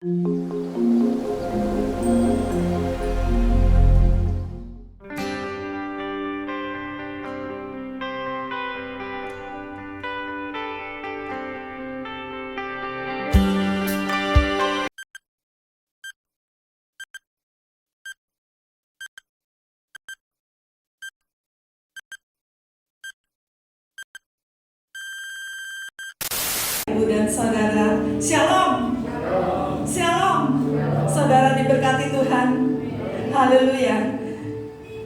Ibu dan saudara, Shalom. Shalom. Saudara diberkati Tuhan. Haleluya.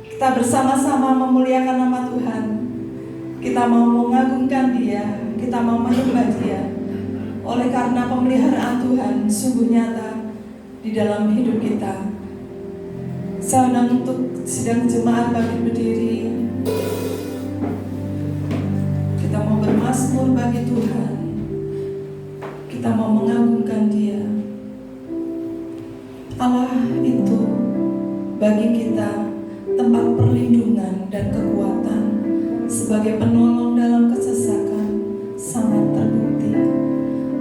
Kita bersama-sama memuliakan nama Tuhan. Kita mau mengagungkan Dia, kita mau menyembah Dia. Oleh karena pemeliharaan Tuhan sungguh nyata di dalam hidup kita. Saya undang untuk sidang jemaat bagi berdiri. Kita mau bermazmur bagi Tuhan. Kita mau mengagungkan Dia. Allah itu bagi kita tempat perlindungan dan kekuatan, sebagai penolong dalam kesesakan sangat terbukti.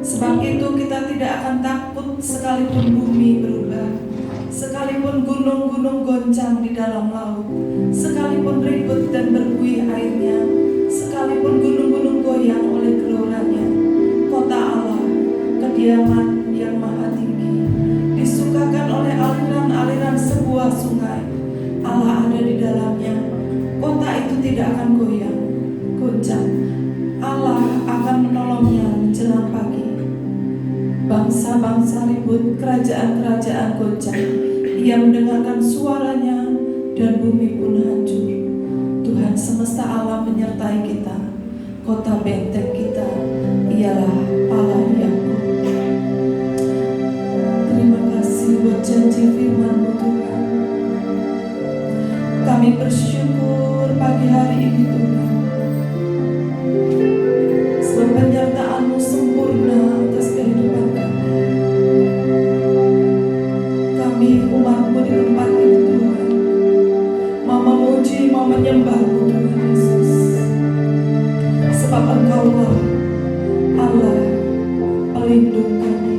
Sebab itu kita tidak akan takut sekalipun bumi berubah, sekalipun gunung-gunung goncang di dalam laut, sekalipun ribut dan berbuih airnya, sekalipun gunung-gunung goyang oleh geloranya. Kota Allah, kediaman yang maha tinggi, disukakan oleh aliran-aliran sebuah sungai. Allah ada di dalamnya. Kota itu tidak akan goyang, goncang. Allah akan menolongnya menjelang pagi. Bangsa-bangsa ribut, kerajaan-kerajaan goncang. Ia mendengarkan suaranya dan bumi pun hancur. Tuhan semesta alam menyertai kita. Kota benteng kita ialah Allah Yakub. Terima kasih buat janji firman-Mu Tuhan. Kami bersyukur pagi hari ini Tuhan, sebab penyertaan-Mu sempurna atas kehidupan kami. Kami umat-Mu di tempat ini Tuhan, mau memuji, mau menyembah-Mu Tuhan Yesus. Sebab Engkau-lah Allah pelindung kami.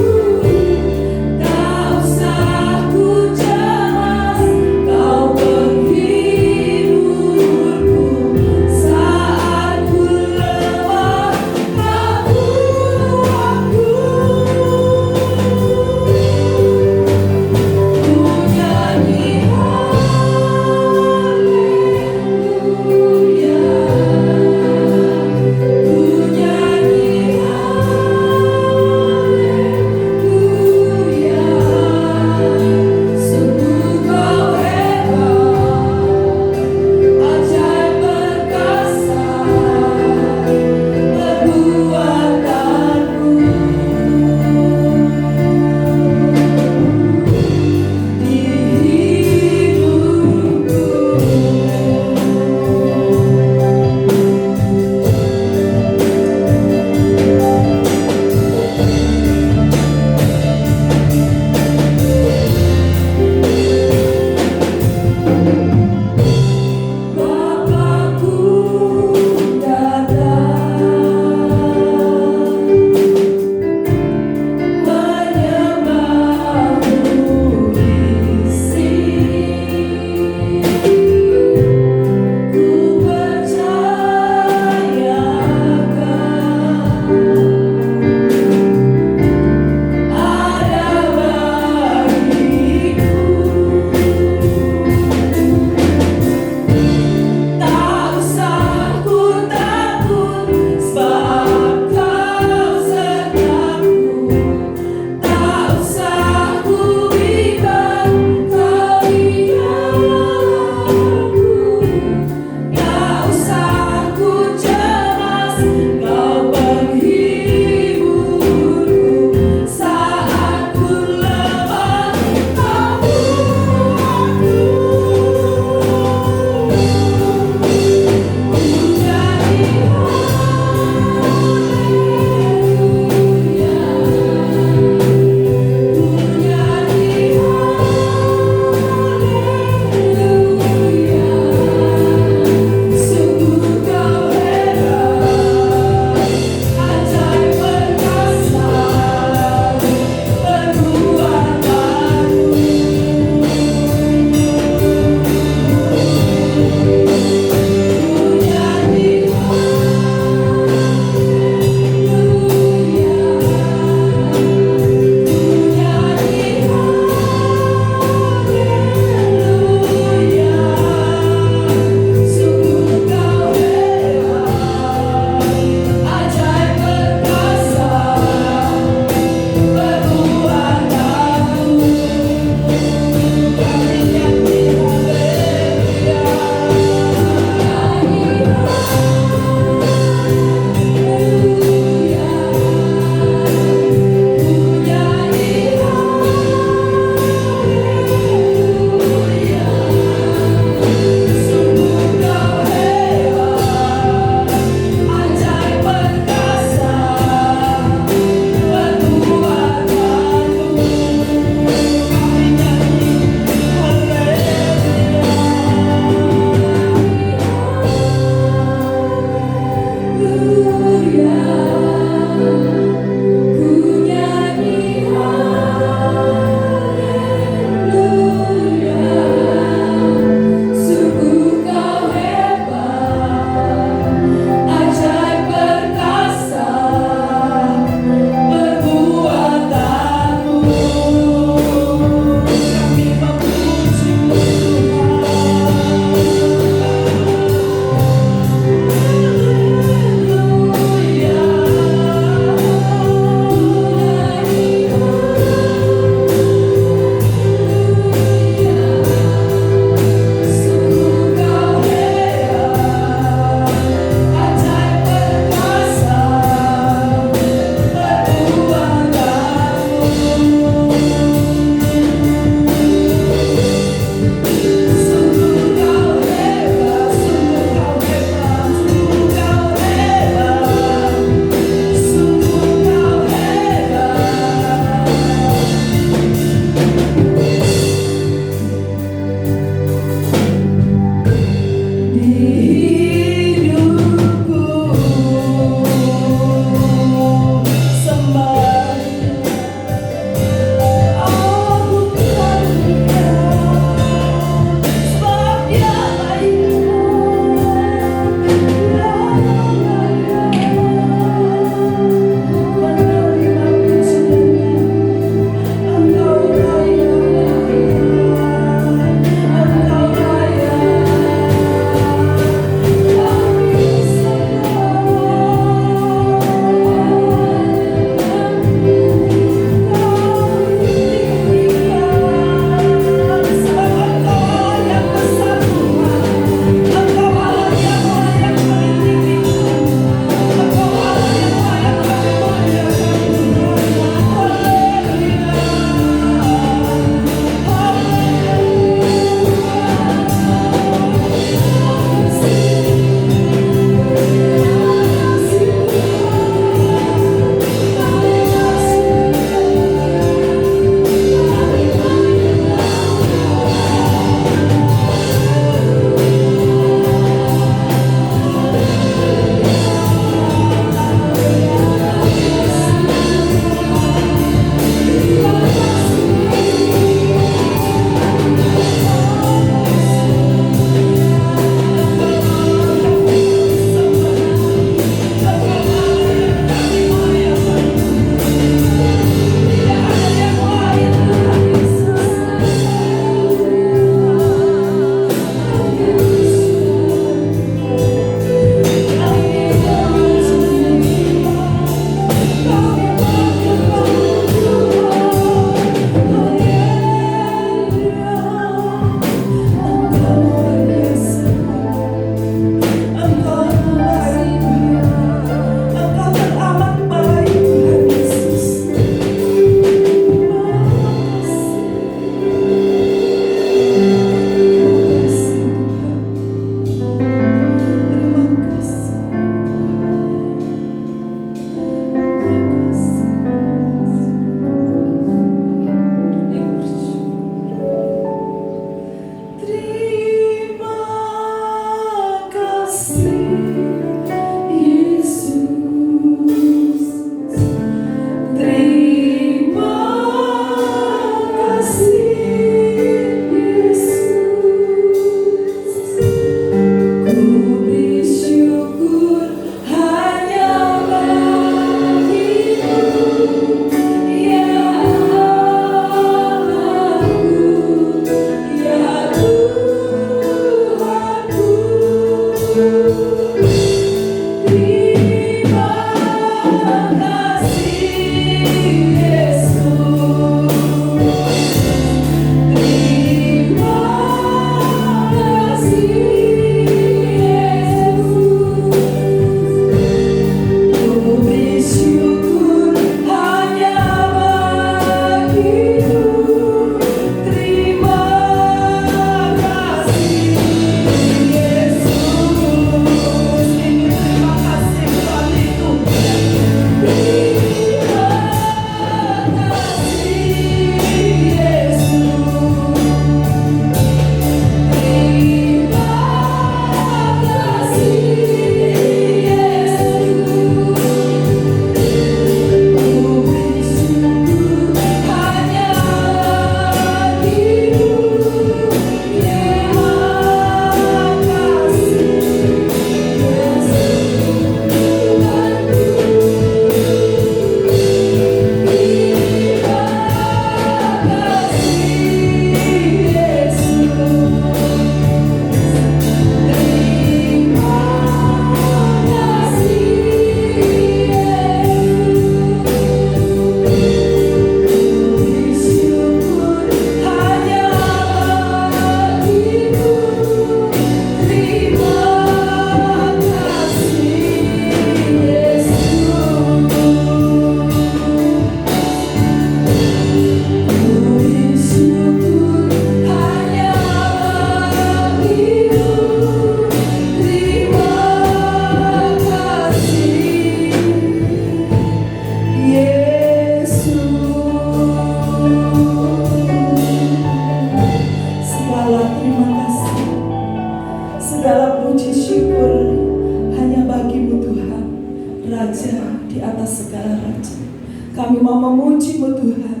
memuji-Mu Tuhan.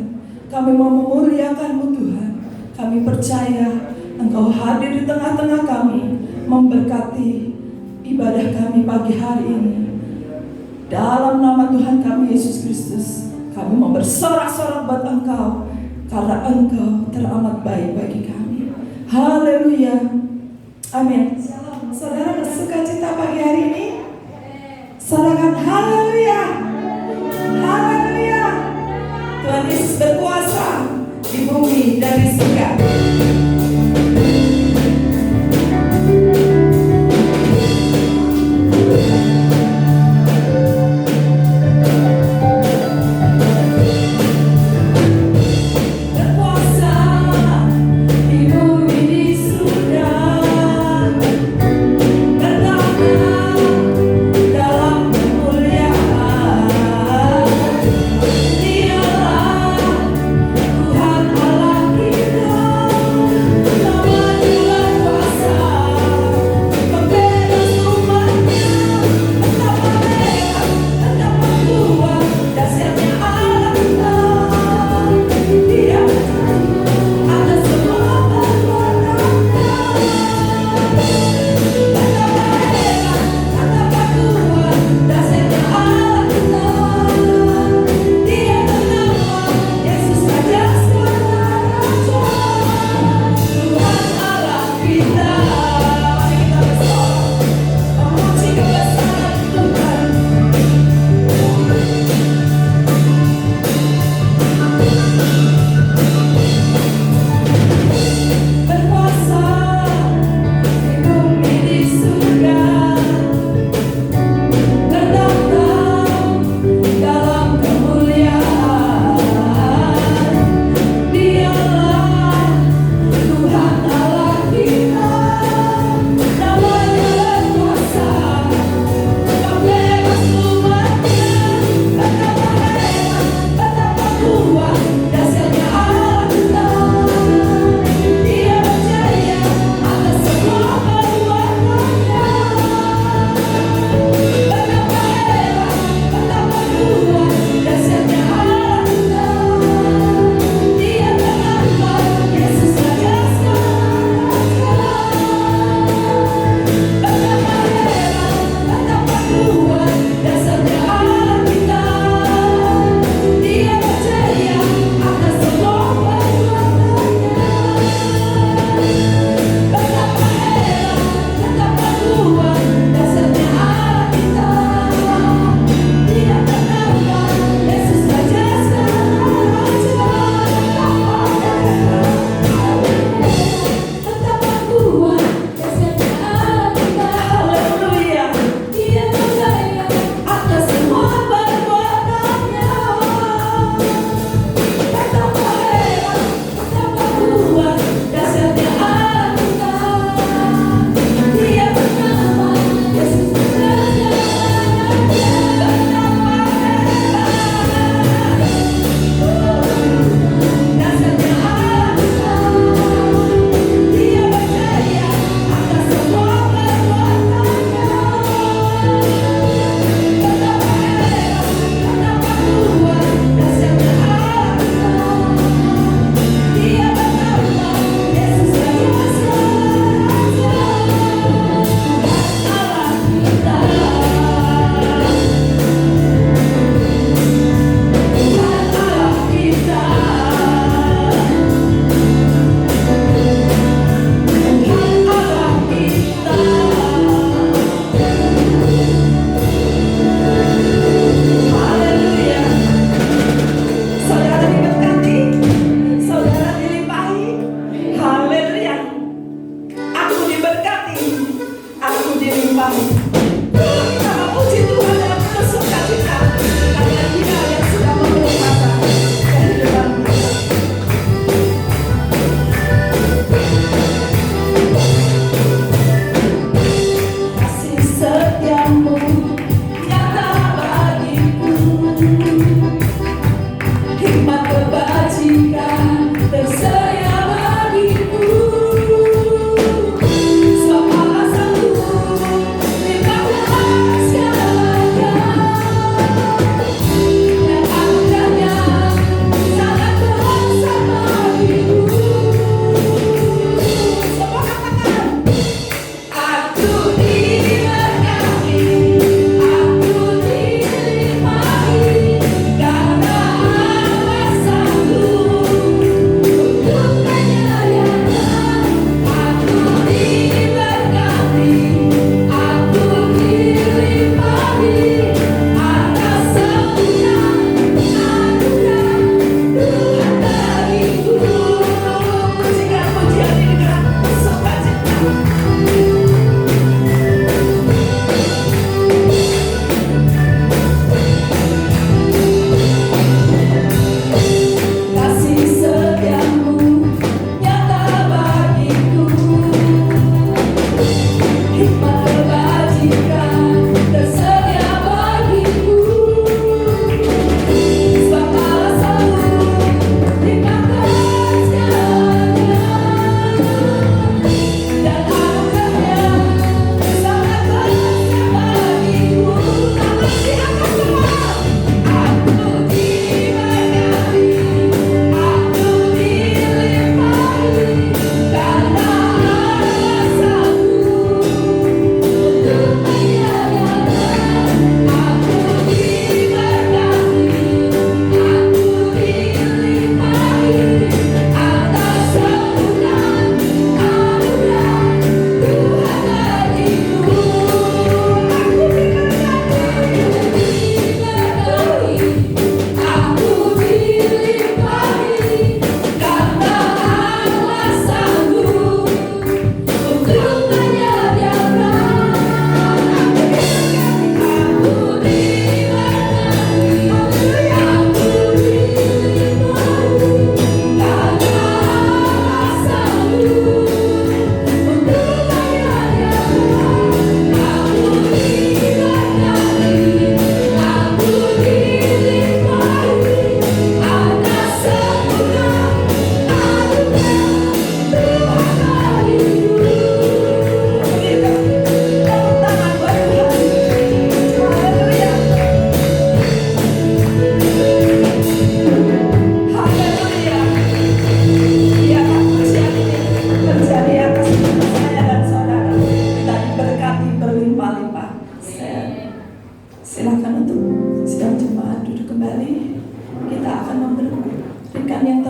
Kami mau memuliakan-Mu Tuhan. Kami percaya Engkau hadir di tengah-tengah kami, memberkati ibadah kami pagi hari ini. Dalam nama Tuhan kami Yesus Kristus, kami mau bersorak-sorak buat Engkau, karena Engkau teramat baik bagi kami. Haleluya. Amin. Saudara bersuka cita pagi hari ini? Sorakan haleluya. Haleluya. Tuhan Yesus berkuasa di bumi dan di surga. Tuhan Allah kita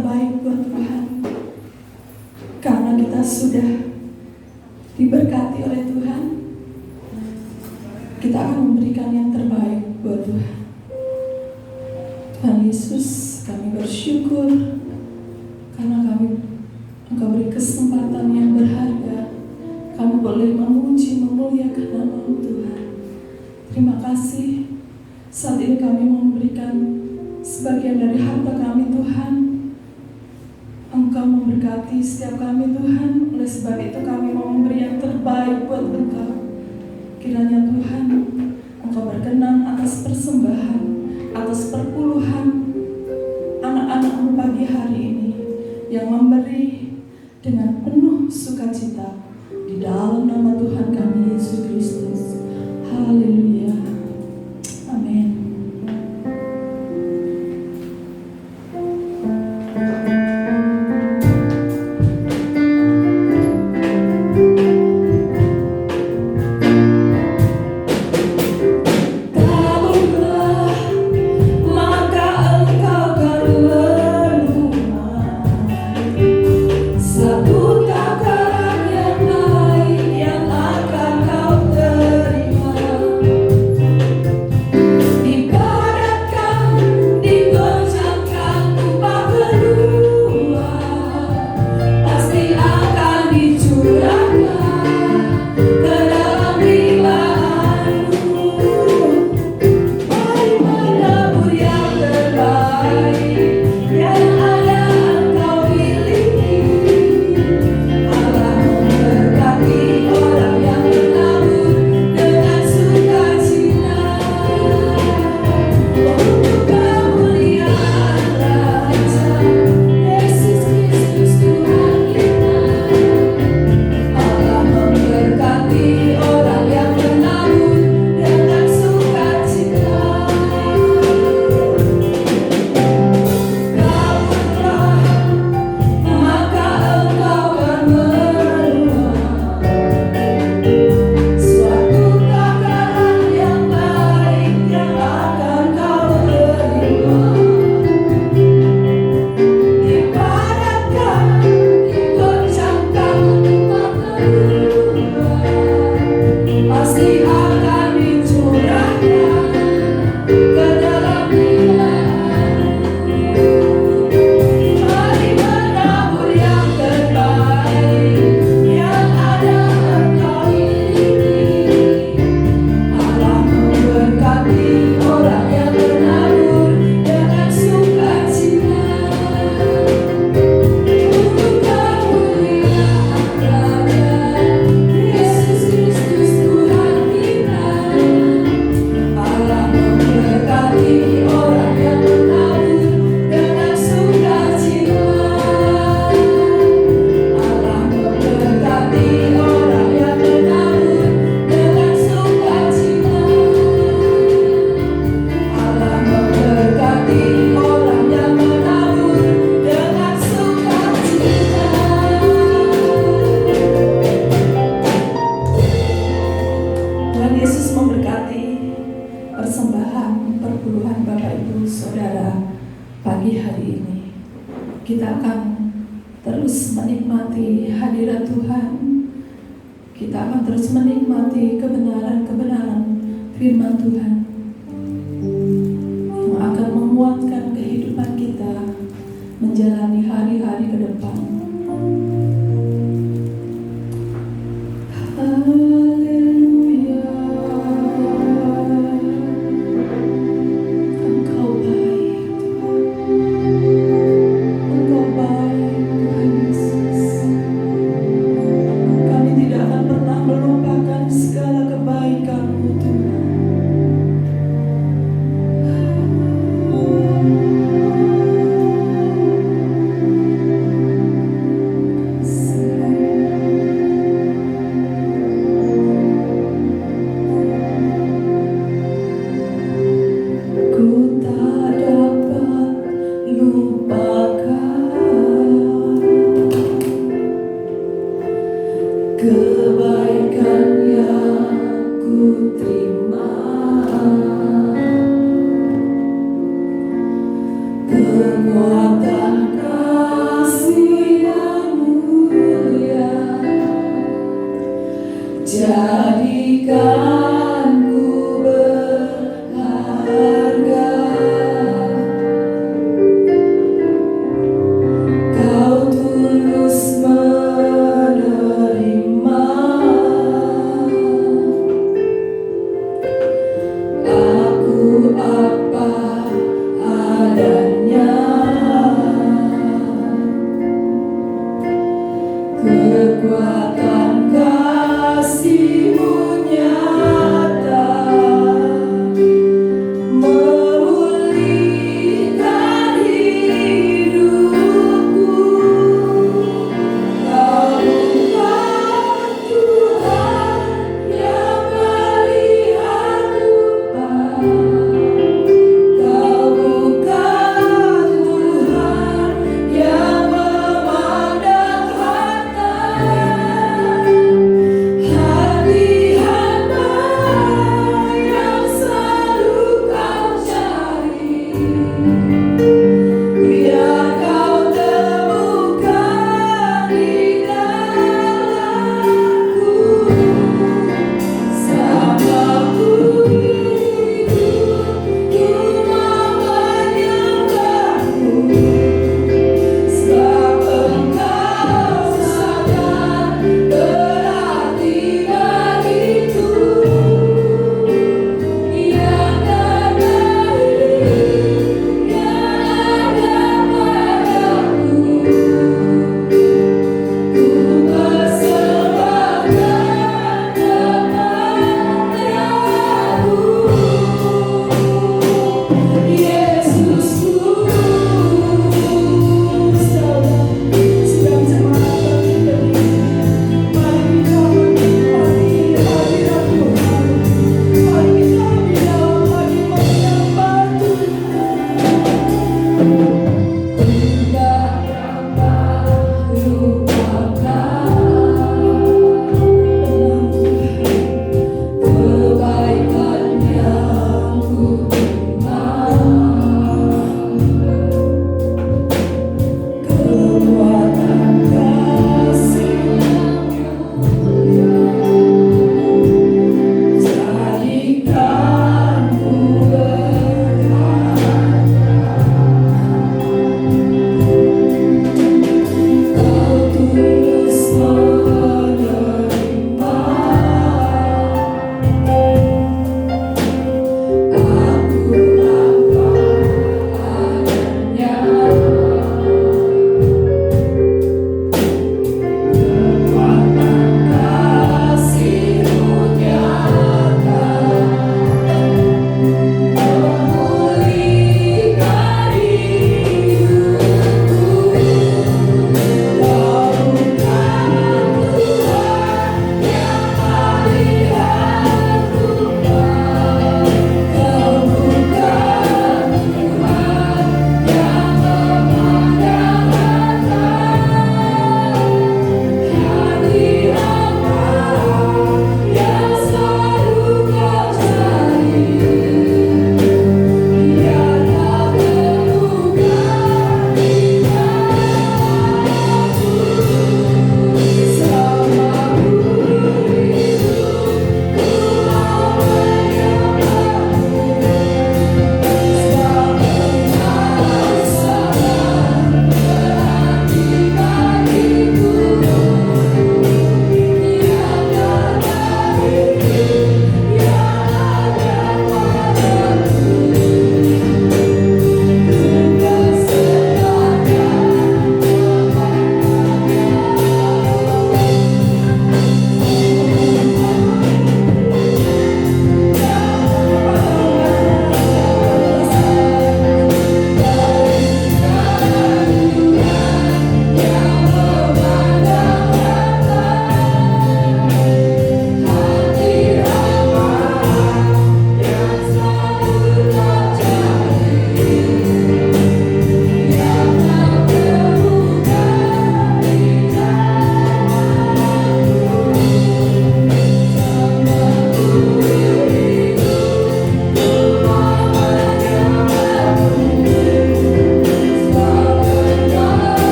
terbaik buat Tuhan. Karena kita sudah diberkati oleh Tuhan, kita akan memberikan yang terbaik buat Tuhan. Tuhan Yesus, kami bersyukur karena Engkau beri kesempatan yang berharga. Kami boleh memuji, memuliakan nama-Mu Tuhan. Terima kasih. Saat ini kami memberikan sebagian dari harta kami Tuhan. Engkau memberkati setiap kami Tuhan. Oleh sebab itu kami mau memberi yang terbaik buat Engkau. Kiranya Tuhan, Engkau berkenan atas persembahan, atas perpuluhan anak-anak-Mu pagi hari ini yang memberi dengan penuh sukacita di dalam nama Tuhan kami Yesus Kristus. Haleluya. Amin.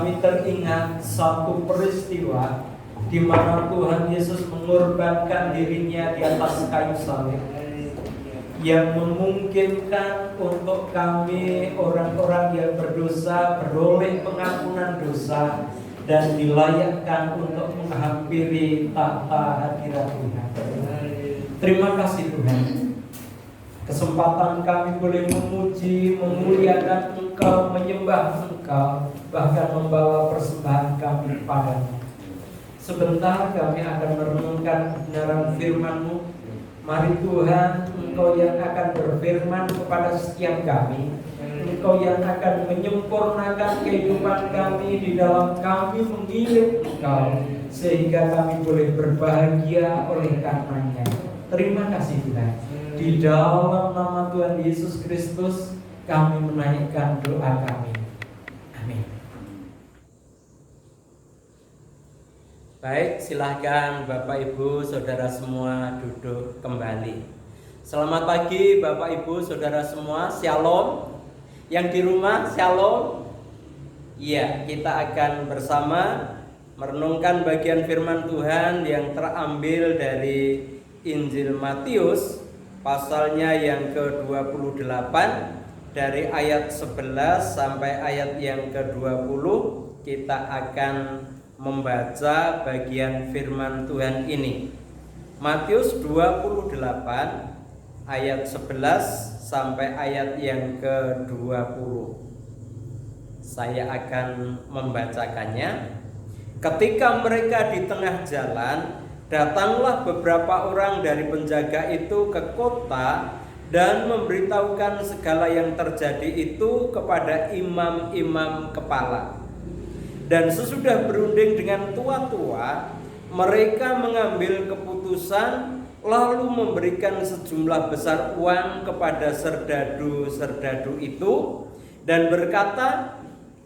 kami teringat satu peristiwa di mana Tuhan Yesus mengorbankan dirinya di atas kayu salib, yang memungkinkan untuk kami orang-orang yang berdosa beroleh pengampunan dosa dan dilayakkan untuk menghampiri tahta hadirat Tuhan. Terima kasih Tuhan, kesempatan kami boleh memuji, memuliakan Engkau, menyembah Engkau, bahkan membawa persembahan kami kepadamu. Sebentar kami akan merenungkan kebenaran firman-Mu. Mari Tuhan, Engkau yang akan berfirman kepada setiap kami, Engkau yang akan menyempurnakan kehidupan kami di dalam kami mengiring Engkau, sehingga kami boleh berbahagia oleh karenanya. Terima kasih Tuhan. Di dalam nama Tuhan Yesus Kristus kami menaikkan doa kami. Amin. Baik, silahkan Bapak Ibu Saudara semua duduk kembali. Selamat pagi Bapak Ibu Saudara semua, Shalom. Yang di rumah, Shalom. Iya, kita akan bersama merenungkan bagian firman Tuhan yang terambil dari Injil Matius, pasalnya yang ke-28, dari ayat 11 sampai ayat yang ke-20. Kita akan membaca bagian firman Tuhan ini. Matius 28 ayat 11 sampai ayat yang ke-20. Saya akan membacakannya. Ketika mereka di tengah jalan, datanglah beberapa orang dari penjaga itu ke kota dan memberitahukan segala yang terjadi itu kepada imam-imam kepala. Dan sesudah berunding dengan tua-tua, mereka mengambil keputusan lalu memberikan sejumlah besar uang kepada serdadu-serdadu itu dan berkata,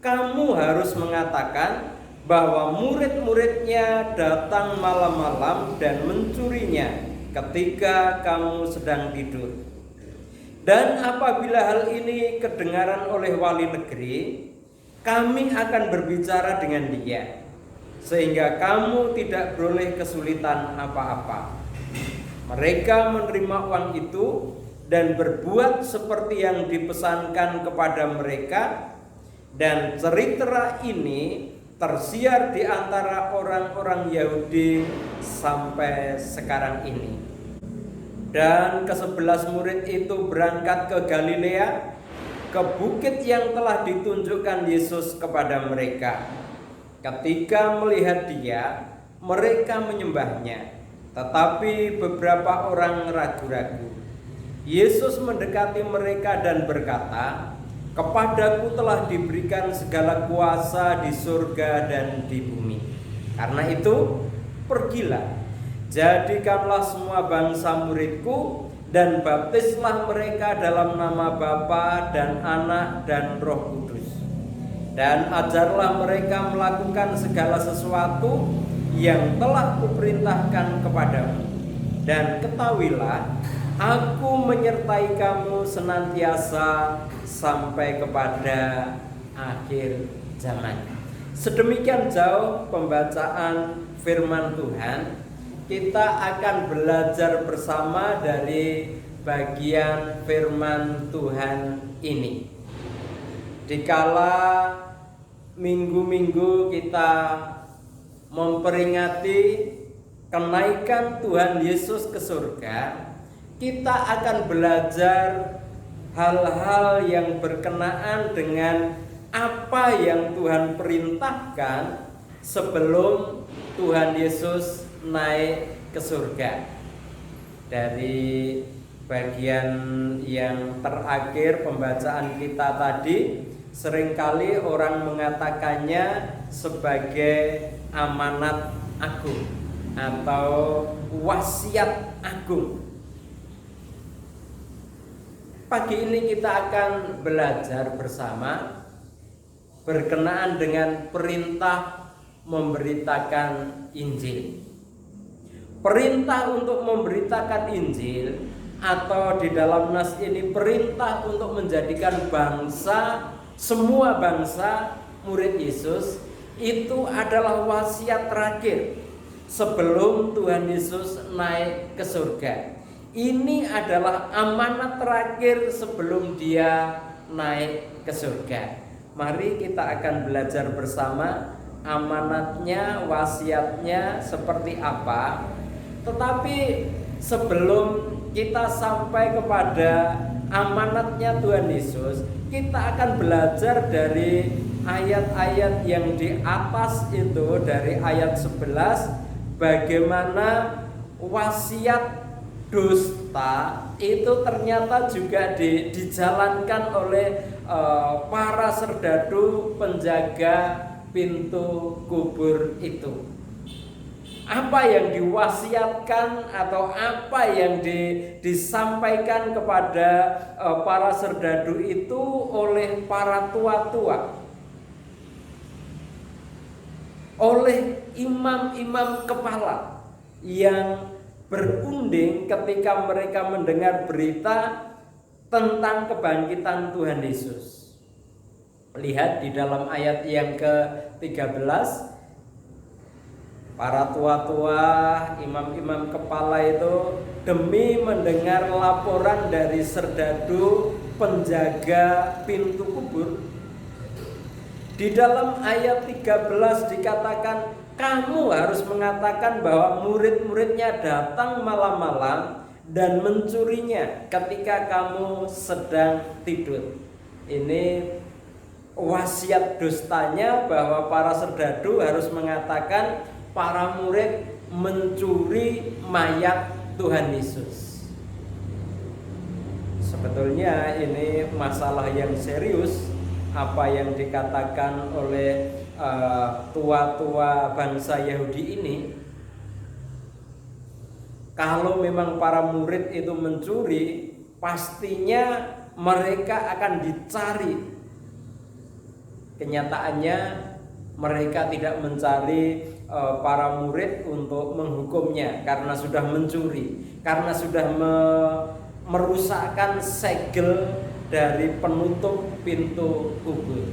"Kamu harus mengatakan bahwa murid-muridnya datang malam-malam dan mencurinya ketika kamu sedang tidur. Dan apabila hal ini kedengaran oleh wali negeri, kami akan berbicara dengan dia, sehingga kamu tidak beroleh kesulitan apa-apa." Mereka menerima uang itu dan berbuat seperti yang dipesankan kepada mereka, dan cerita ini tersiar di antara orang-orang Yahudi sampai sekarang ini. Dan ke-11 murid itu berangkat ke Galilea, ke bukit yang telah ditunjukkan Yesus kepada mereka. Ketika melihat dia, mereka menyembahnya, tetapi beberapa orang ragu-ragu. Yesus mendekati mereka dan berkata, "Kepadaku telah diberikan segala kuasa di surga dan di bumi. Karena itu, pergilah, jadikanlah semua bangsa muridku, dan baptislah mereka dalam nama Bapa dan Anak dan Roh Kudus. Dan ajarlah mereka melakukan segala sesuatu yang telah kuperintahkan kepadamu. Dan ketahuilah, Aku menyertai kamu senantiasa sampai kepada akhir zaman." Sedemikian jauh pembacaan firman Tuhan. Kita akan belajar bersama dari bagian firman Tuhan ini. Dikala minggu-minggu kita memperingati kenaikan Tuhan Yesus ke surga, kita akan belajar hal-hal yang berkenaan dengan apa yang Tuhan perintahkan sebelum Tuhan Yesus naik ke surga. Dari bagian yang terakhir pembacaan kita tadi, seringkali orang mengatakannya sebagai amanat agung atau wasiat agung. Pagi ini kita akan belajar bersama berkenaan dengan perintah memberitakan Injil. Perintah untuk memberitakan Injil, atau di dalam nas ini perintah untuk menjadikan bangsa, semua bangsa murid Yesus, itu adalah wasiat terakhir sebelum Tuhan Yesus naik ke surga. Ini adalah amanat terakhir sebelum dia naik ke surga. Mari kita akan belajar bersama amanatnya, wasiatnya seperti apa. Tetapi sebelum kita sampai kepada amanatnya Tuhan Yesus, kita akan belajar dari ayat-ayat yang di atas itu, dari ayat 11, bagaimana wasiat dusta itu ternyata juga dijalankan oleh para serdadu penjaga pintu kubur itu. Apa yang diwasiatkan atau apa yang disampaikan kepada para serdadu itu oleh para tua-tua, oleh imam-imam kepala yang berunding ketika mereka mendengar berita tentang kebangkitan Tuhan Yesus. Lihat di dalam ayat yang ke-13, para tua-tua, imam-imam kepala itu demi mendengar laporan dari serdadu penjaga pintu kubur. Di dalam ayat 13 dikatakan, kamu harus mengatakan bahwa murid-muridnya datang malam-malam dan mencurinya ketika kamu sedang tidur. Ini wasiat dustanya, bahwa para serdadu harus mengatakan para murid mencuri mayat Tuhan Yesus. Sebetulnya ini masalah yang serius, apa yang dikatakan oleh tua-tua bangsa Yahudi ini. Kalau memang para murid itu mencuri, pastinya mereka akan dicari. Kenyataannya mereka tidak mencari para murid untuk menghukumnya karena sudah mencuri, karena sudah merusakkan segel dari penutup pintu kubur.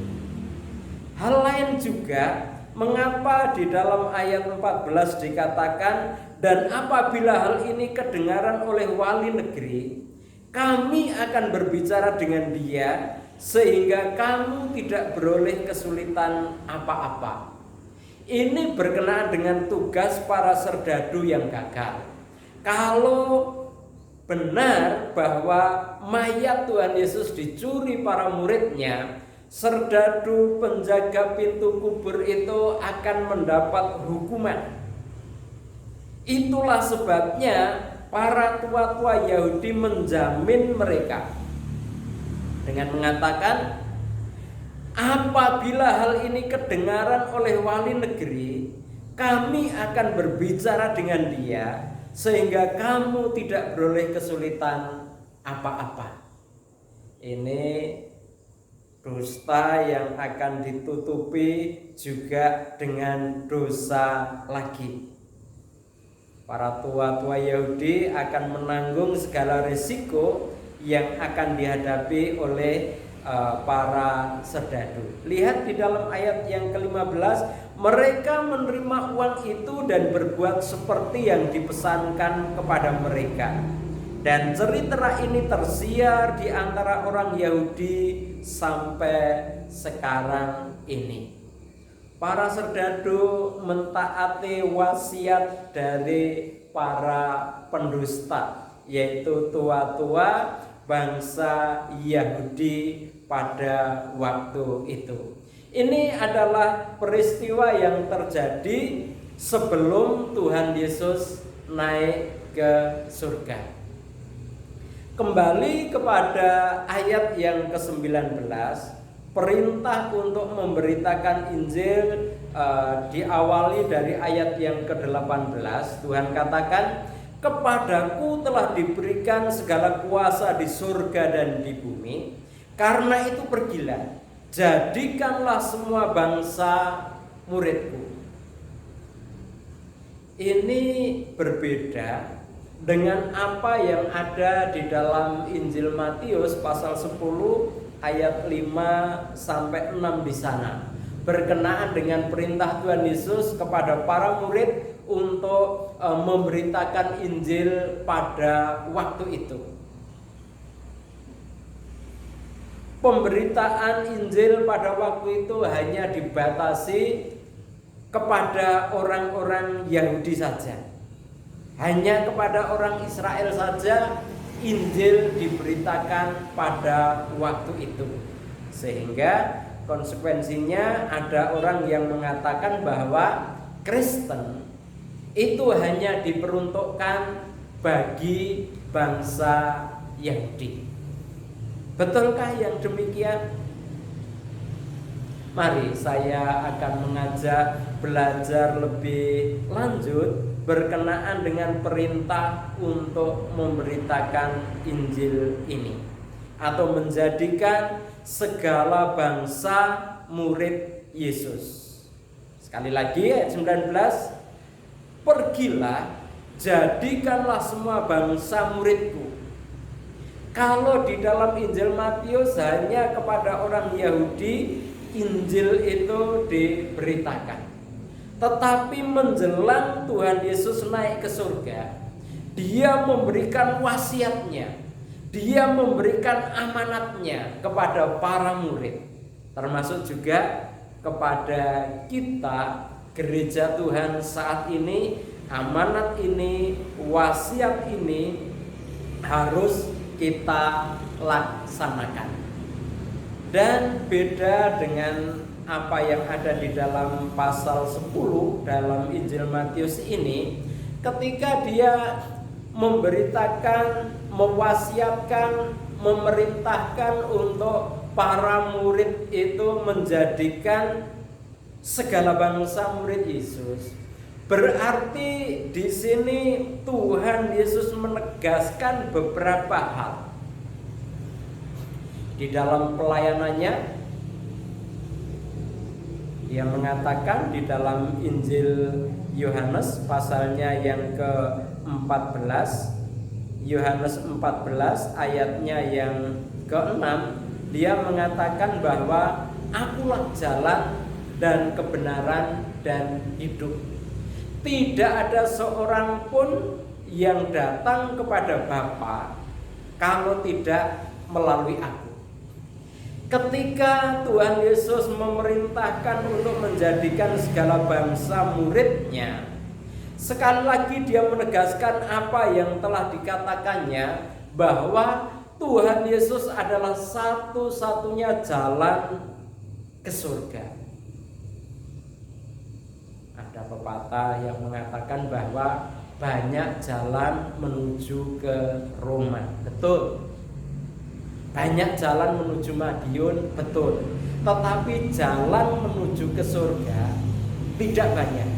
Hal lain juga, mengapa di dalam ayat 14 dikatakan, dan apabila hal ini kedengaran oleh wali negeri, kami akan berbicara dengan dia sehingga kamu tidak beroleh kesulitan apa-apa. Ini berkenaan dengan tugas para serdadu yang gagal. Kalau benar bahwa mayat Tuhan Yesus dicuri para muridnya, serdadu penjaga pintu kubur itu akan mendapat hukuman. Itulah sebabnya para tua-tua Yahudi menjamin mereka dengan mengatakan, apabila hal ini kedengaran oleh wali negeri, kami akan berbicara dengan dia sehingga kamu tidak beroleh kesulitan apa-apa. Ini dusta yang akan ditutupi juga dengan dosa lagi. Para tua-tua Yahudi akan menanggung segala risiko yang akan dihadapi oleh para serdadu. Lihat di dalam ayat yang ke-15, mereka menerima uang itu dan berbuat seperti yang dipesankan kepada mereka. Dan cerita ini tersiar di antara orang Yahudi sampai sekarang ini. Para serdadu mentaati wasiat dari para pendusta, yaitu tua-tua bangsa Yahudi pada waktu itu. Ini adalah peristiwa yang terjadi sebelum Tuhan Yesus naik ke surga. Kembali kepada ayat yang ke-19, perintah untuk memberitakan Injil diawali dari ayat yang ke-18. Tuhan katakan, kepadaku telah diberikan segala kuasa di surga dan di bumi. Karena itu pergilah, jadikanlah semua bangsa muridku. Ini berbeda dengan apa yang ada di dalam Injil Matius pasal 10 ayat 5 sampai 6 di sana. berkenaan dengan perintah Tuhan Yesus kepada para murid untuk memberitakan Injil pada waktu itu. Pemberitaan Injil pada waktu itu hanya dibatasi kepada orang-orang Yahudi saja. Hanya kepada orang Israel saja Injil diberitakan pada waktu itu. Sehingga konsekuensinya ada orang yang mengatakan bahwa Kristen itu hanya diperuntukkan bagi bangsa Yahudi. Betulkah yang demikian? Mari saya akan mengajak belajar lebih lanjut berkenaan dengan perintah untuk memberitakan Injil ini, atau menjadikan segala bangsa murid Yesus. Sekali lagi ayat 19, pergilah, jadikanlah semua bangsa muridku. Kalau di dalam Injil Matius hanya kepada orang Yahudi Injil itu diberitakan, tetapi menjelang Tuhan Yesus naik ke surga, Dia memberikan wasiatnya, Dia memberikan amanatnya kepada para murid, termasuk juga kepada kita gereja Tuhan saat ini. Amanat ini, wasiat ini harus kita laksanakan. Dan beda dengan apa yang ada di dalam pasal 10 dalam Injil Matius ini, ketika dia memberitakan, mewasiatkan, memerintahkan untuk para murid itu menjadikan segala bangsa murid Yesus, berarti di sini Tuhan Yesus menegaskan beberapa hal di dalam pelayanannya. Dia mengatakan di dalam Injil Yohanes pasalnya yang ke-14, Yohanes 14 ayatnya yang ke-6, dia mengatakan bahwa akulah jalan dan kebenaran dan hidup. Tidak ada seorang pun yang datang kepada Bapa kalau tidak melalui aku. Ketika Tuhan Yesus memerintahkan untuk menjadikan segala bangsa muridnya, sekali lagi dia menegaskan apa yang telah dikatakannya, bahwa Tuhan Yesus adalah satu-satunya jalan ke surga. Ada pepatah yang mengatakan bahwa banyak jalan menuju ke Roma. Betul. Banyak jalan menuju Madiun, betul. Tetapi jalan menuju ke surga tidak banyak.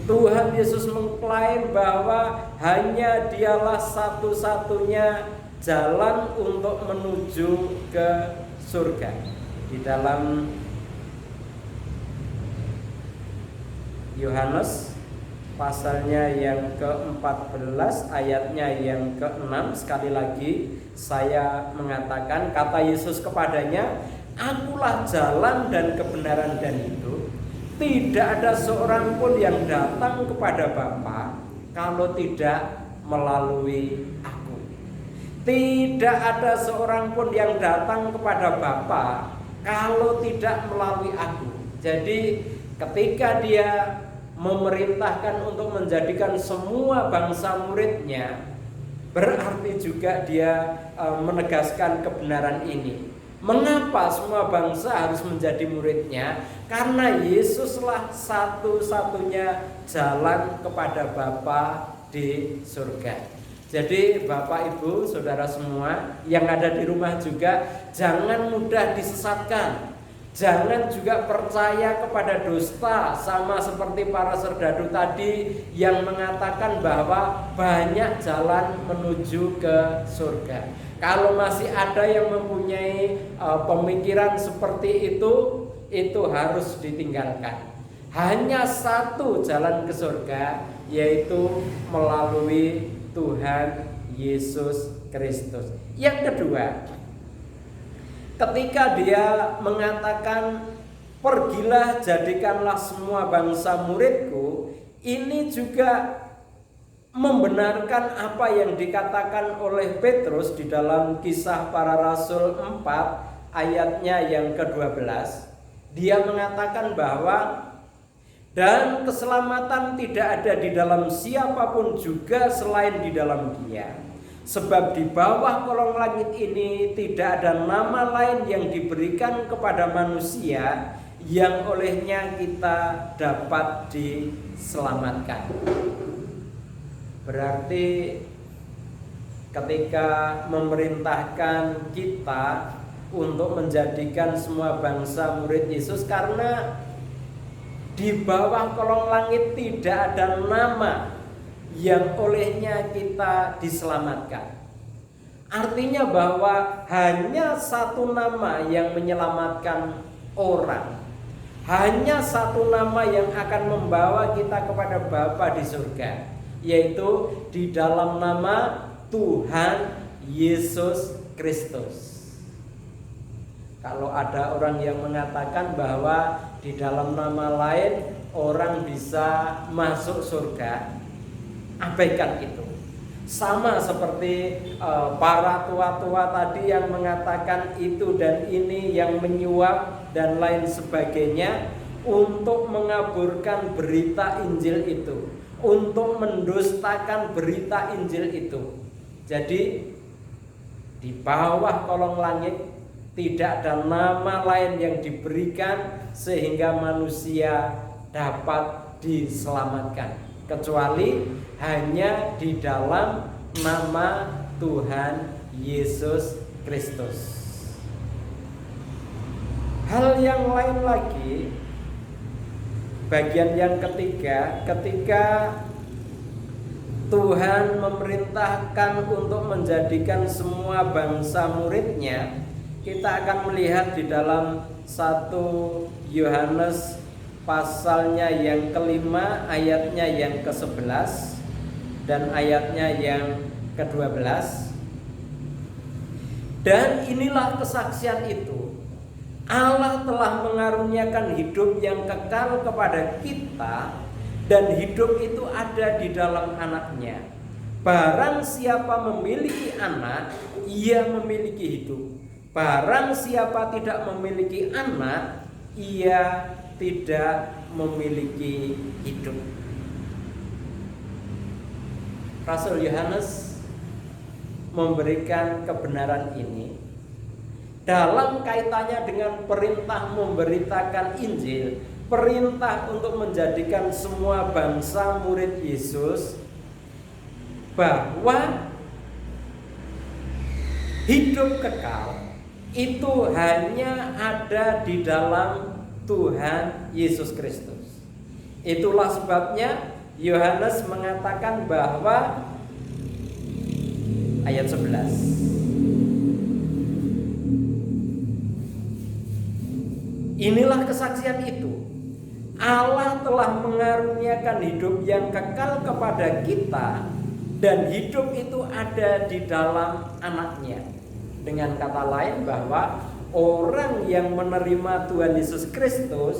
Tuhan Yesus mengklaim bahwa hanya Dialah satu-satunya jalan untuk menuju ke surga. Di dalam Yohanes pasalnya yang ke-14 ayatnya yang ke-6, sekali lagi saya mengatakan, kata Yesus kepadanya, akulah jalan dan kebenaran dan hidup. Tidak ada seorang pun yang datang kepada Bapa kalau tidak melalui aku. Tidak ada seorang pun yang datang kepada Bapa kalau tidak melalui aku. Jadi ketika dia memerintahkan untuk menjadikan semua bangsa muridnya, berarti juga dia menegaskan kebenaran ini. Mengapa semua bangsa harus menjadi muridnya? Karena Yesuslah satu-satunya jalan kepada Bapa di surga. Jadi Bapak Ibu Saudara semua yang ada di rumah juga, jangan mudah disesatkan. Jangan juga percaya kepada dusta, sama seperti para serdadu tadi yang mengatakan bahwa banyak jalan menuju ke surga. Kalau masih ada yang mempunyai pemikiran seperti itu harus ditinggalkan. Hanya satu jalan ke surga, yaitu melalui Tuhan Yesus Kristus. Yang kedua, ketika dia mengatakan pergilah jadikanlah semua bangsa muridku, ini juga membenarkan apa yang dikatakan oleh Petrus di dalam Kisah Para Rasul 4 ayatnya yang ke-12. Dia mengatakan bahwa dan keselamatan tidak ada di dalam siapapun juga selain di dalam Dia. Sebab di bawah kolong langit ini tidak ada nama lain yang diberikan kepada manusia yang olehnya kita dapat diselamatkan. Berarti ketika memerintahkan kita untuk menjadikan semua bangsa murid Yesus, karena di bawah kolong langit tidak ada nama yang olehnya kita diselamatkan. Artinya bahwa hanya satu nama yang menyelamatkan orang. Hanya satu nama yang akan membawa kita kepada Bapa di surga, yaitu di dalam nama Tuhan Yesus Kristus. Kalau ada orang yang mengatakan bahwa di dalam nama lain orang bisa masuk surga, abaikan itu. Sama seperti para tua-tua tadi yang mengatakan itu dan ini, yang menyuap dan lain sebagainya, untuk mengaburkan berita Injil itu, untuk mendustakan berita Injil itu. Jadi di bawah kolong langit tidak ada nama lain yang diberikan sehingga manusia dapat diselamatkan, kecuali hanya di dalam nama Tuhan Yesus Kristus. Hal yang lain lagi, bagian yang ketiga, ketika Tuhan memerintahkan untuk menjadikan semua bangsa muridnya, kita akan melihat di dalam 1 Yohanes pasalnya yang kelima, ayatnya yang ke-11 dan ayatnya yang ke-12. Dan inilah kesaksian itu, Allah telah mengaruniakan hidup yang kekal kepada kita, dan hidup itu ada di dalam Anaknya. Barang siapa memiliki Anak, ia memiliki hidup. Barang siapa tidak memiliki Anak, ia tidak memiliki hidup. Rasul Yohanes memberikan kebenaran ini dalam kaitannya dengan perintah memberitakan Injil, perintah untuk menjadikan semua bangsa murid Yesus, bahwa hidup kekal itu hanya ada di dalam Tuhan Yesus Kristus. Itulah sebabnya Yohanes mengatakan bahwa ayat 11, inilah kesaksian itu, Allah telah mengaruniakan hidup yang kekal kepada kita, dan hidup itu ada di dalam Anaknya. Dengan kata lain, bahwa orang yang menerima Tuhan Yesus Kristus,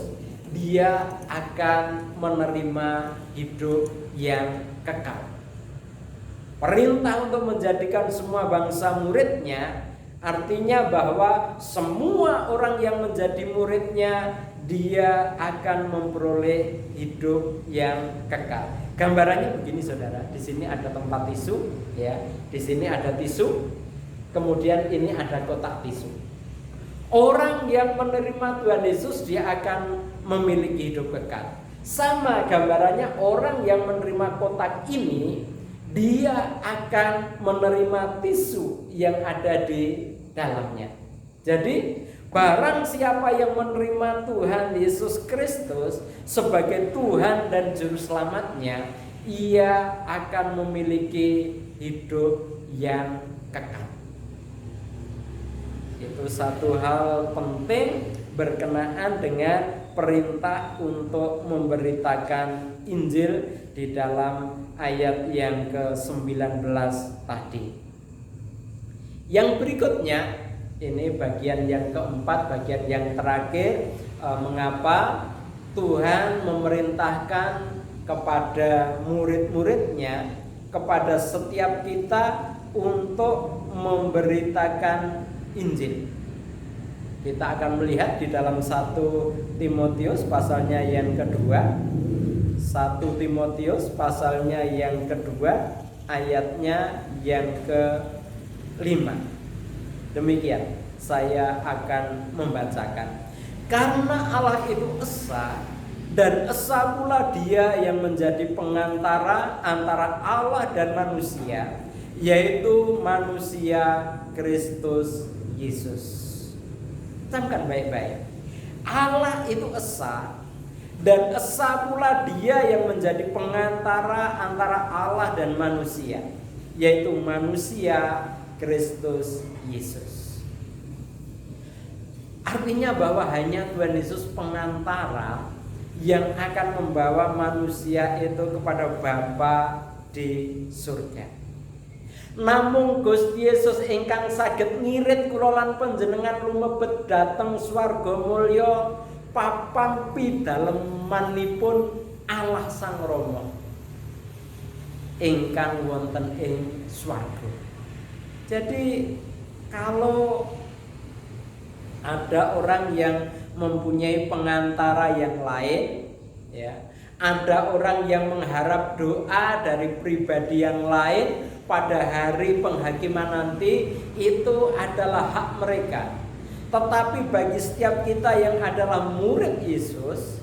dia akan menerima hidup yang kekal. Perintah untuk menjadikan semua bangsa muridnya, artinya bahwa semua orang yang menjadi muridnya, dia akan memperoleh hidup yang kekal. Gambarannya begini, saudara. Di sini ada tempat tisu, ya. Di sini ada tisu. Kemudian ini ada kotak tisu. Orang yang menerima Tuhan Yesus, dia akan memiliki hidup kekal. Sama gambarannya, orang yang menerima kotak ini, dia akan menerima tisu yang ada di dalamnya. Jadi barang siapa yang menerima Tuhan Yesus Kristus sebagai Tuhan dan Juru Selamatnya, ia akan memiliki hidup yang kekal. Itu satu hal penting berkenaan dengan perintah untuk memberitakan Injil di dalam ayat yang ke-19 tadi. Yang berikutnya, ini bagian yang keempat, bagian yang terakhir, mengapa Tuhan memerintahkan kepada murid-muridnya, kepada setiap kita untuk memberitakan Injil. Kita akan melihat di dalam 1 Timotius pasalnya yang kedua. 1 Timotius pasalnya yang kedua, ayatnya yang ke-5. Demikian saya akan membacakan. Karena Allah itu esa, dan esa pula Dia yang menjadi pengantara antara Allah dan manusia, yaitu manusia Kristus Yesus. Camkan baik-baik. Allah itu esa, dan esa pula Dia yang menjadi pengantara antara Allah dan manusia, yaitu manusia Kristus Yesus. Artinya bahwa hanya Tuhan Yesus pengantara yang akan membawa manusia itu kepada Bapa di surga. Namung Gusti Yesus ingkang saged ngirit kula lan panjenengan lumebet dhateng swarga mulya papan pidalemanipun Allah Sang Rama ingkang wonten ing swarga. Jadi kalau ada orang yang mempunyai pengantara yang lain, ya, ada orang yang mengharap doa dari pribadi yang lain pada hari penghakiman nanti, itu adalah hak mereka. Tetapi bagi setiap kita yang adalah murid Yesus,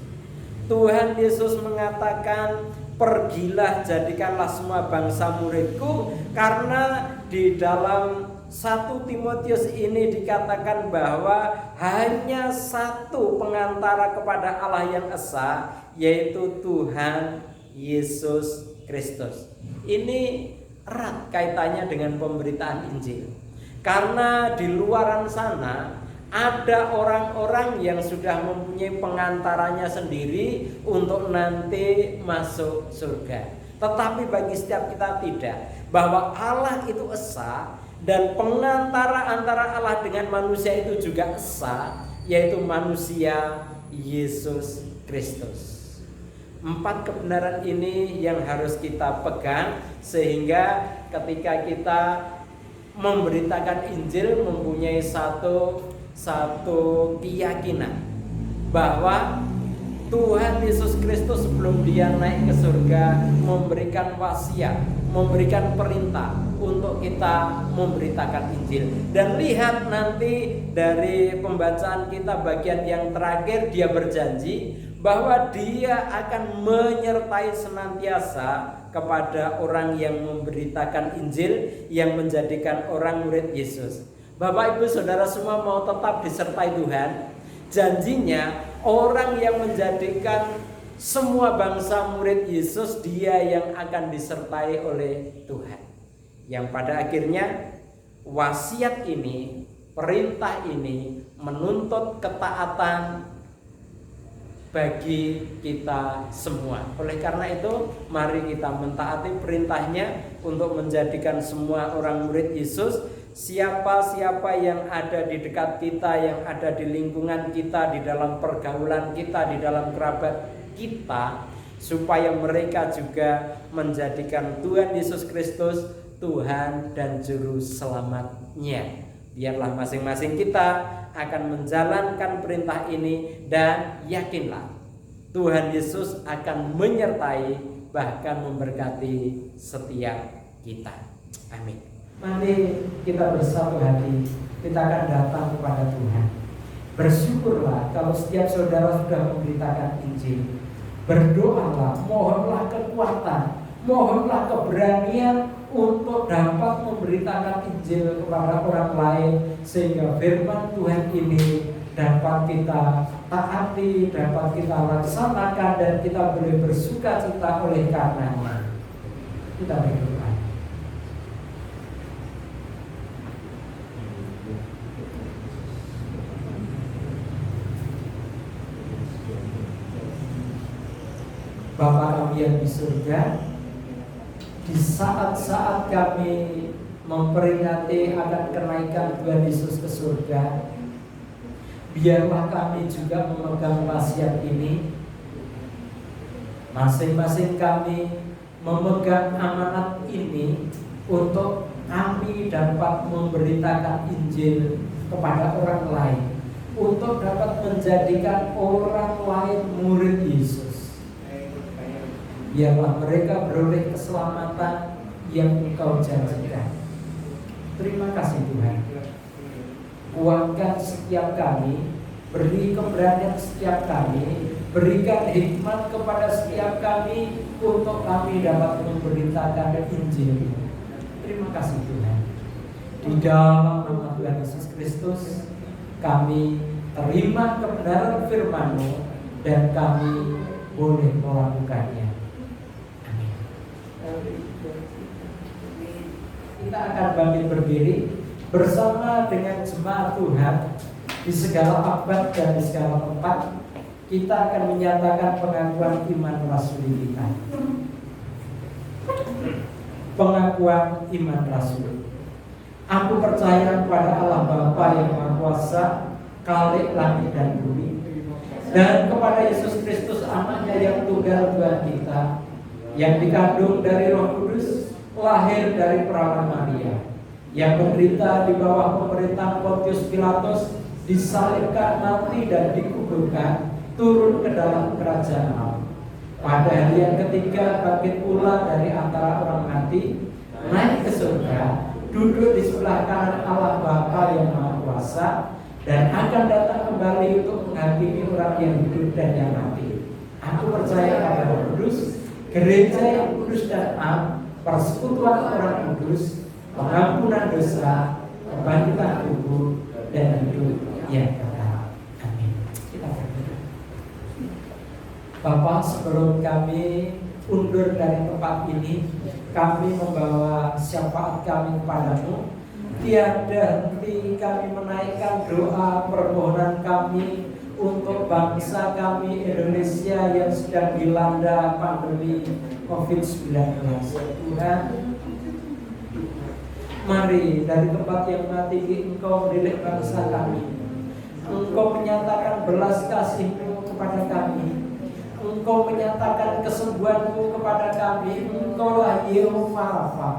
Tuhan Yesus mengatakan, pergilah jadikanlah semua bangsa muridku. Karena di dalam 1 Timotius ini dikatakan bahwa hanya satu pengantara kepada Allah yang esa, yaitu Tuhan Yesus Kristus. Ini erat kaitannya dengan pemberitaan Injil. Karena di luaran sana ada orang-orang yang sudah mempunyai pengantaranya sendiri untuk nanti masuk surga. Tetapi bagi setiap kita tidak. Bahwa Allah itu esa, dan pengantara antara Allah dengan manusia itu juga esa, yaitu manusia Yesus Kristus. 4 kebenaran ini yang harus kita pegang, sehingga ketika kita memberitakan Injil mempunyai satu keyakinan bahwa Tuhan Yesus Kristus sebelum Dia naik ke surga memberikan wasiat, memberikan perintah untuk kita memberitakan Injil. Dan lihat nanti dari pembacaan kita bagian yang terakhir, Dia berjanji bahwa Dia akan menyertai senantiasa kepada orang yang memberitakan Injil, yang menjadikan orang murid Yesus. Bapak Ibu Saudara semua mau tetap disertai Tuhan. Janjinya orang yang menjadikan semua bangsa murid Yesus, dia yang akan disertai oleh Tuhan. Yang pada akhirnya wasiat ini, perintah ini menuntut ketaatan bagi kita semua. Oleh karena itu, mari kita mentaati perintahnya untuk menjadikan semua orang murid Yesus. Siapa-siapa yang ada di dekat kita, yang ada di lingkungan kita, di dalam pergaulan kita, di dalam kerabat kita, supaya mereka juga menjadikan Tuhan Yesus Kristus Tuhan dan Juru Selamatnya. Biarlah masing-masing kita akan menjalankan perintah ini, dan yakinlah Tuhan Yesus akan menyertai, bahkan memberkati setiap kita. Amin. Mari kita bersatu hati, kita akan datang kepada Tuhan. Bersyukurlah kalau setiap saudara sudah memberitakan Injil. Berdoalah, mohonlah kekuatan, mohonlah keberanian untuk dapat memberitakan Injil kepada orang lain, sehingga firman Tuhan ini dapat kita taati, dapat kita laksanakan, dan kita boleh bersuka cita oleh karenanya. Kita berdoa. Bapa kami yang di surga, di saat-saat kami memperingati akan kenaikan Tuhan Yesus ke surga, biarlah kami juga memegang wasiat ini. Masing-masing kami memegang amanat ini untuk kami dapat memberitakan Injil kepada orang lain, untuk dapat menjadikan orang lain murid Yesus. Biarlah mereka beroleh keselamatan yang Engkau janjikan. Terima kasih Tuhan. Kuatkan setiap kami, beri keberanian setiap kami, berikan hikmat kepada setiap kami untuk kami dapat memberitakan Injil. Terima kasih Tuhan. Di dalam nama Tuhan Yesus Kristus, kami terima kebenaran firman-Mu dan kami boleh melakukannya. Amin. Kita akan bangkit berdiri bersama dengan jemaat Tuhan di segala abad dan di segala tempat. Kita akan menyatakan pengakuan iman rasuli kita. Pengakuan iman rasul. Aku percaya kepada Allah Bapa yang Maha Kuasa, Khalik langit dan bumi, dan kepada Yesus Kristus Anaknya yang tunggal Tuhan kita, yang dikandung dari Roh Kudus, lahir dari perawan Maria, yang menderita di bawah pemerintahan Pontius Pilatus, disalibkan, mati dan dikuburkan, turun ke dalam kerajaan Allah. Pada hari yang ketiga bangkit pula dari antara orang mati, naik ke surga, duduk di sebelah kanan Allah Bapa yang Maha Kuasa, dan akan datang kembali untuk menghakimi orang yang hidup dan yang mati. Aku percaya pada Roh Kudus, gereja yang kudus dan am, persekutuan orang kudus, pengampunan dosa, kebangkitan tubuh, dan hidup yang kekal. Amin. Kita berdoa. Bapak, sebelum kami undur dari tempat ini, kami membawa syafaat kami kepadamu. Tiada henti kami menaikkan doa permohonan kami untuk bangsa kami Indonesia yang sedang dilanda pandemi COVID-19. Tuhan, mari dari tempat yang maha tinggi Engkau mendidik bangsa kami. Engkau menyatakan belas kasih-Mu kepada kami. Engkau menyatakan kesembuhan-Mu kepada kami. Engkaulah Yehova Rafa.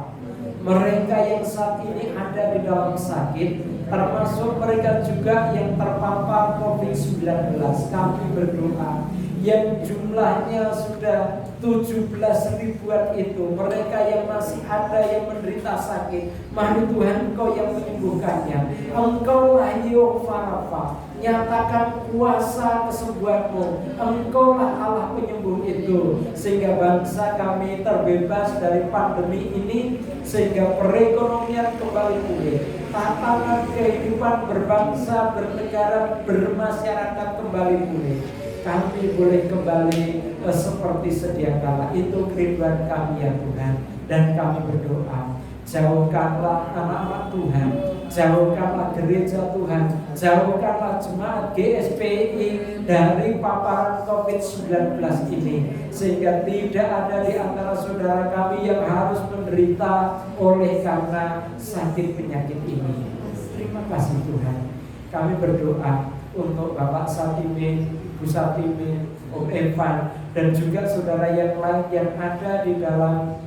Mereka yang saat ini ada di dalam sakit, termasuk mereka juga yang terpapar COVID-19, kami berdoa yang jumlahnya sudah 17 ribuan itu, mereka yang masih ada yang menderita sakit, mari Tuhan Engkau yang menyembuhkannya. Engkaulah Yehova Rafa, nyatakan kuasa kesembuhan-Mu. Engkaulah Allah penyembuh itu, sehingga bangsa kami terbebas dari pandemi ini, sehingga perekonomian kembali pulih, tatanan kehidupan berbangsa, bernegara, bermasyarakat kembali pulih. Kami boleh kembali seperti sedia kala. Itu kerinduan kami ya Tuhan. Dan kami berdoa, jauhkanlah anak-anak Tuhan, jauhkanlah gereja Tuhan, jauhkanlah jemaat GSPI dari paparan COVID-19 ini, sehingga tidak ada di antara saudara kami yang harus menderita oleh karena sakit penyakit ini. Terima kasih Tuhan. Kami berdoa untuk Bapak Satime, Bu Satime, Om Evan, dan juga saudara yang lain yang ada di dalam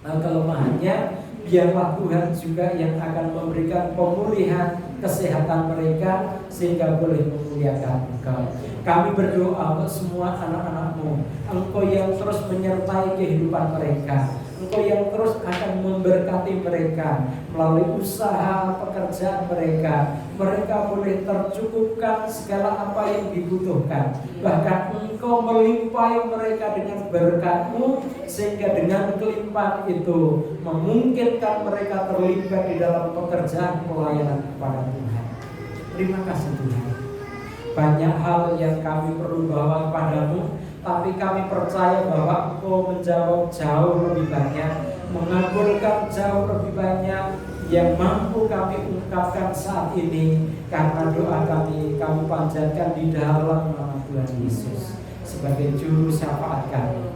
kelemahannya. Biarlah Tuhan juga yang akan memberikan pemulihan kesehatan mereka, sehingga boleh memuliakan Engkau. Kami berdoa untuk semua anak-anak-Mu, Engkau yang terus menyertai kehidupan mereka, Engkau yang terus akan memberkati mereka melalui usaha pekerjaan mereka. Mereka boleh tercukupkan segala apa yang dibutuhkan. Bahkan Engkau melimpahi mereka dengan berkat-Mu, sehingga dengan kelimpahan itu memungkinkan mereka terlibat di dalam pekerjaan pelayanan kepada Tuhan. Terima kasih Tuhan. Banyak hal yang kami perlu bawa padamu, tapi kami percaya bahwa Engkau menjawab jauh lebih banyak, mengabulkan jauh lebih banyak yang mampu kami ungkapkan saat ini. Karena doa kami panjatkan di dalam nama Tuhan Yesus sebagai juru syafaat kami.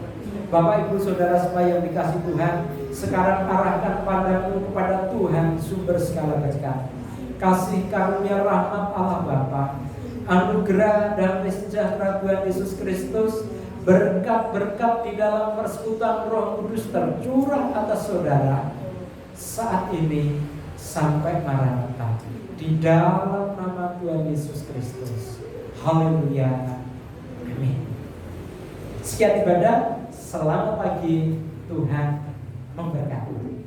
Bapak Ibu Saudara semua yang dikasihi Tuhan, sekarang arahkan pandanganmu kepada Tuhan sumber segala berkat. Kasih karunia rahmat Allah Bapa, anugerah damai sejahtera Tuhan Yesus Kristus, berkat-berkat di dalam persekutuan Roh Kudus tercurah atas saudara saat ini sampai Maranatha, di dalam nama Tuhan Yesus Kristus. Haleluya. Amin. Sekian ibadah. Selamat pagi. Tuhan memberkati.